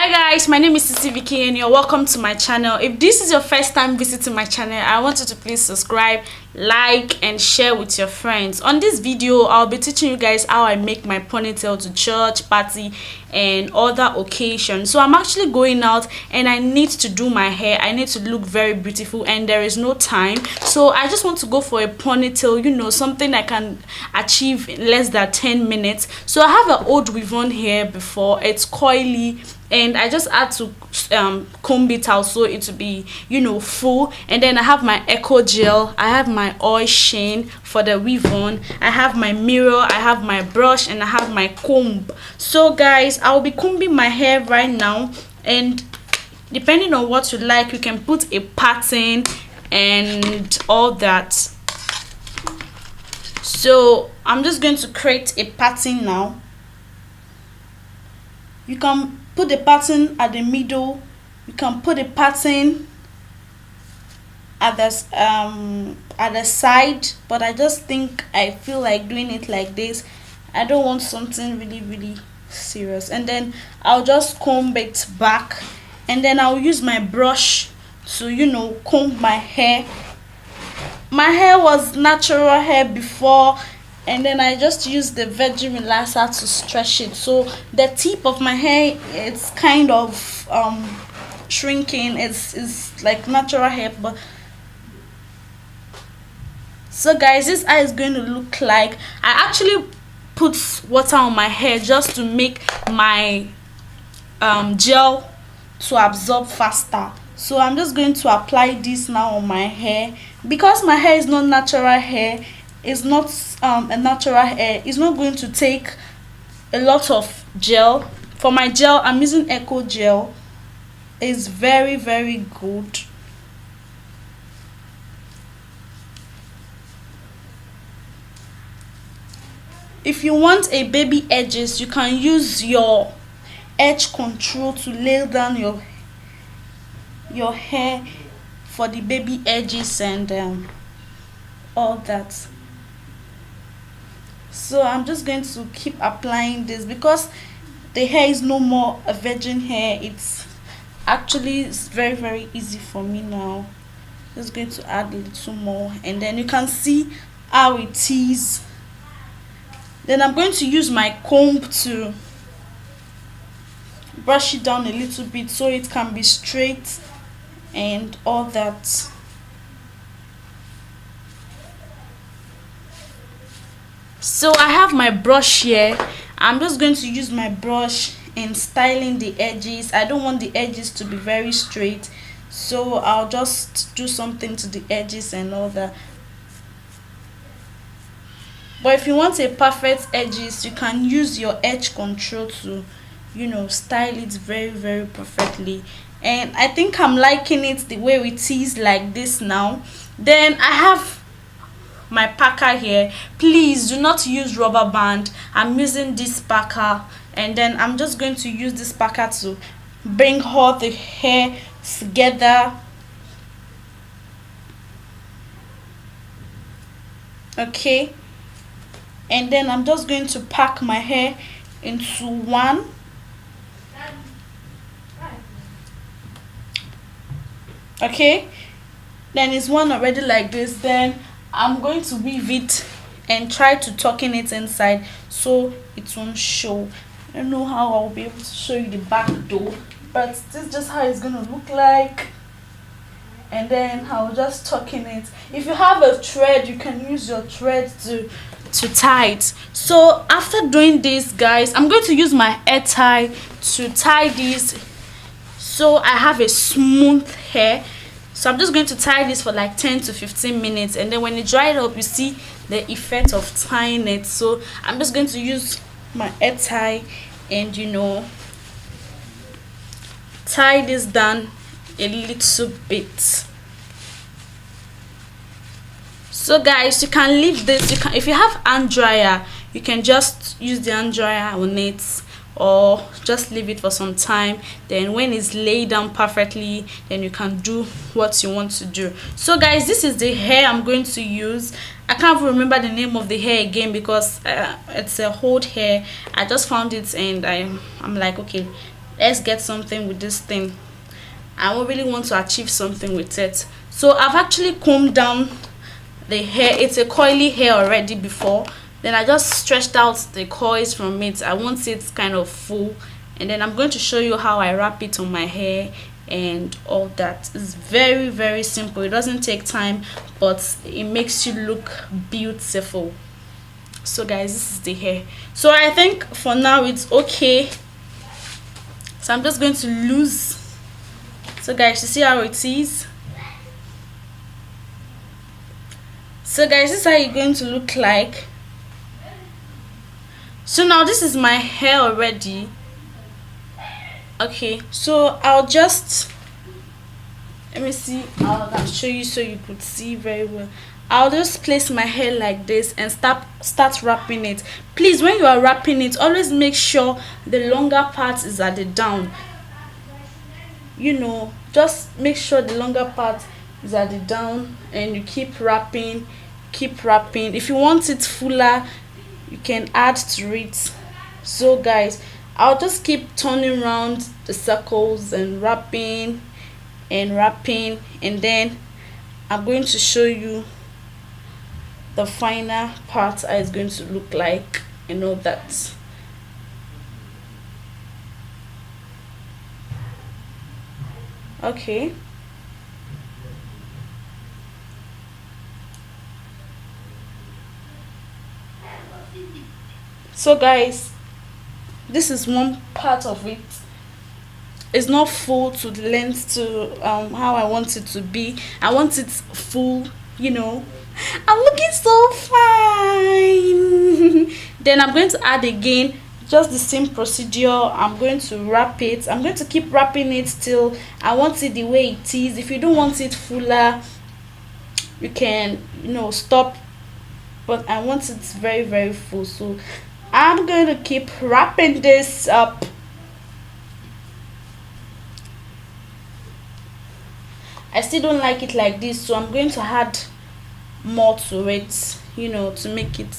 Hi guys, my name is Sissy Vicky and you're welcome to my channel. If this is your first time visiting my channel, I want you to please subscribe, like and share with your friends. On this video, I'll be teaching you guys how I make my ponytail to church, party and other occasions. So I'm actually going out and I need to do my hair. I need to look very beautiful and there is no time. So I just want to go for a ponytail, you know, something I can achieve in less than 10 minutes. So I have an old weavon hair before. It's coily and I just had to comb it out so it to be, you know, full. And then I have my eco gel, I have my oil sheen for the weavon, I have my mirror, I have my brush and I have my comb. So guys, I'll be combing my hair right now, and depending on what you like, you can put a pattern and all that. So I'm just going to create a pattern now. You can put the pattern at the middle, you can put a pattern at the side, but I just think I feel like doing it like this. I don't want something really serious. And then I'll just comb it back, and then I'll use my brush to, you know, comb my hair. My hair was natural hair before, and then I just use the virgin relaxer to stretch it, so the tip of my hair it's kind of shrinking. It's like natural hair. But so guys, this eye is going to look like, I actually put water on my hair just to make my gel to absorb faster. So I'm just going to apply this now on my hair. Because my hair is not natural hair, it's not a natural hair, it's not going to take a lot of gel. For my gel, I'm using eco gel. It's very good. If you want a baby edges, you can use your edge control to lay down your hair for the baby edges and all that. So I'm just going to keep applying this because the hair is no more a virgin hair. It's very easy for me now. Just going to add a little more, and then you can see how it is. Then I'm going to use my comb to brush it down a little bit so it can be straight and all that. So I have my brush here. I'm just going to use my brush in styling the edges. I don't want the edges to be very straight, so I'll just do something to the edges and all that. But if you want a perfect edges, you can use your edge control to, you know, style it very perfectly. And I think I'm liking it the way it is like this now. Then I have my packer here. Please do not use rubber band. I'm using this packer, and then I'm just going to use this packer to bring all the hair together. Okay, and then I'm just going to pack my hair into one. Okay, then it's one already like this. Then I'm going to weave it and try to tuck in it inside so it won't show. I don't know how I'll be able to show you the back though, but this is just how it's gonna look like. And then I'll just tuck in it. If you have a thread, you can use your thread to tie it. So after doing this, guys, I'm going to use my hair tie to tie this so I have a smooth hair. So I'm just going to tie this for like 10 to 15 minutes, and then when it dried up, you see the effect of tying it. So I'm just going to use my hair tie and, you know, tie this down a little bit. So guys, you can leave this, you can, if you have hand dryer, you can just use the hand dryer on it, or just leave it for some time. Then when it's laid down perfectly, then you can do what you want to do. So guys, this is the hair I'm going to use. I can't remember the name of the hair again because it's a old hair. I just found it and I'm like, okay, let's get something with this thing. I really want to achieve something with it. So I've actually combed down the hair. It's a coily hair already before, then I just stretched out the coils from it. I want it kind of full, and then I'm going to show you how I wrap it on my hair and all that. It's very, very simple. It doesn't take time, but it makes you look beautiful. So guys, this is the hair. So I think for now it's okay. So I'm just going to lose. So guys, you see how it is. So guys, this is how you're going to look like. So now this is my hair already. Okay, so I'll just, let me see, I'll show you so you could see very well. I'll just place my hair like this and start wrapping it. Please, when you are wrapping it, always make sure the longer part is at the down. You know, just make sure the longer part is at the down, and you keep wrapping. If you want it fuller, you can add to it. So guys, I'll just keep turning around the circles and wrapping, and then I'm going to show you the final part, how it's going to look like, and all that. Okay, so guys, this is one part of it. It's not full to the length to how I want it to be. I want it full, you know. I'm looking so fine. Then I'm going to add again, just the same procedure. I'm going to wrap it. I'm going to keep wrapping it till I want it the way it is. If you don't want it fuller, you can, you know, stop, but I want it very, very full. So I'm going to keep wrapping this up. I still don't like it like this, so I'm going to add more to it, you know, to make it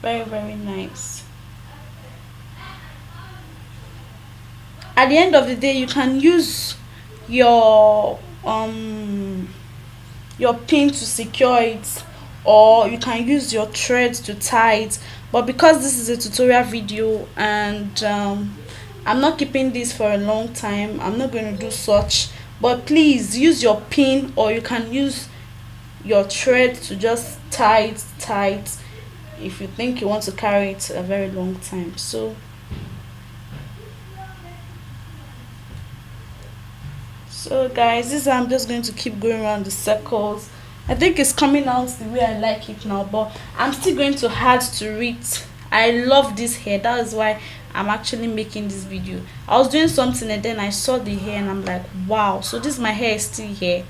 very, very nice. At the end of the day, you can use your pin to secure it, or you can use your thread to tie it. But because this is a tutorial video, and I'm not keeping this for a long time, I'm not going to do such. But please use your pin, or you can use your thread to just tie it tight if you think you want to carry it a very long time. So guys, this I'm just going to keep going around the circles. I think it's coming out the way I like it now, but I'm still going to add to it. I love this hair, that is why I'm actually making this video. I was doing something and then I saw the hair and I'm like, wow. So this, my hair is still here,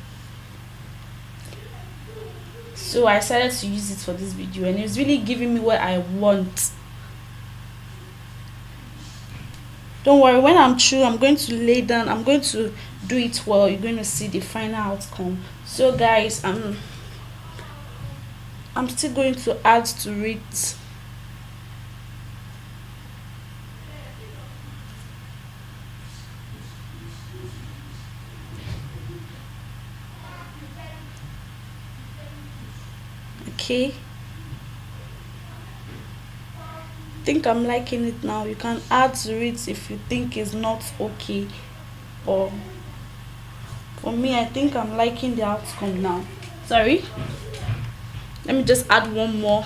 so I decided to use it for this video, and it's really giving me what I want. Don't worry, when I'm through, I'm going to lay down, I'm going to do it well. You're going to see the final outcome. So guys, I'm still going to add to it. Okay, I think I'm liking it now. You can add to it if you think it's not okay, or for me, I think I'm liking the outcome now. Sorry, let me just add one more,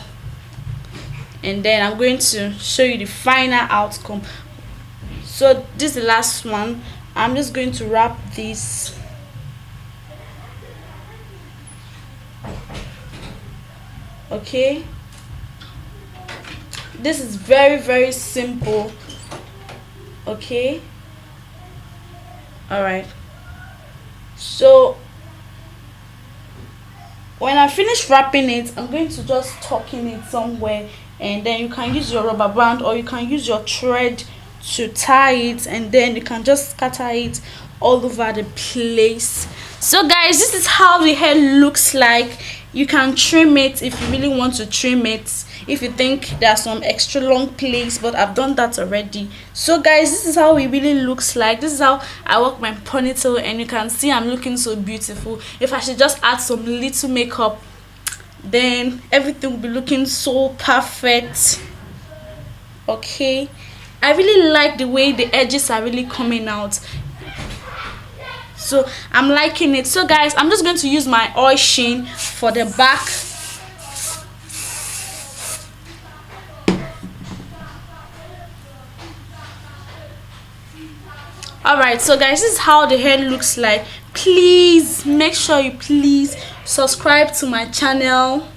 and then I'm going to show you the final outcome. So this is the last one. I'm just going to wrap this. Okay, this is very, very simple. Okay, all right. So when I finish wrapping it, I'm going to just tuck in it somewhere, and then you can use your rubber band, or you can use your thread to tie it, and then you can just scatter it all over the place. So guys, this is how the hair looks like. You can trim it if you really want to trim it. if you think there's some extra long place, but I've done that already. So guys, this is how it really looks like. This is how I work my ponytail, and you can see I'm looking so beautiful. If I should just add some little makeup, then everything will be looking so perfect. Okay, I really like the way the edges are really coming out, so I'm liking it. So guys, I'm just going to use my oil sheen for the back. Alright, so guys, this is how the hair looks like. Please make sure you please subscribe to my channel.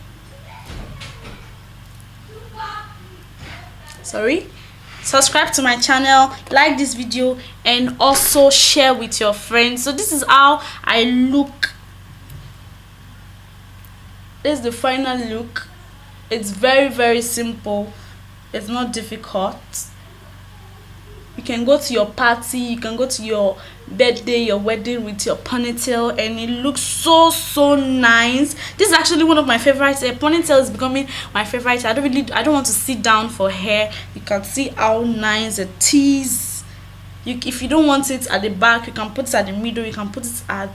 Subscribe to my channel, like this video, and also share with your friends. So this is how I look. This is the final look. It's very simple. It's not difficult. You can go to your party, you can go to your birthday, your wedding with your ponytail, and it looks so nice. This is actually one of my favorites. Ponytail is becoming my favorite. I don't want to sit down for hair. You can see how nice it is. If you don't want it at the back, you can put it at the middle, you can put it at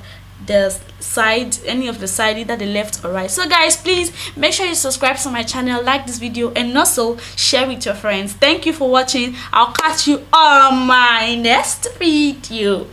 the side, any of the side, either the left or right. So guys, please make sure you subscribe to my channel, like this video, and also share with your friends. Thank you for watching. I'll catch you on my next video.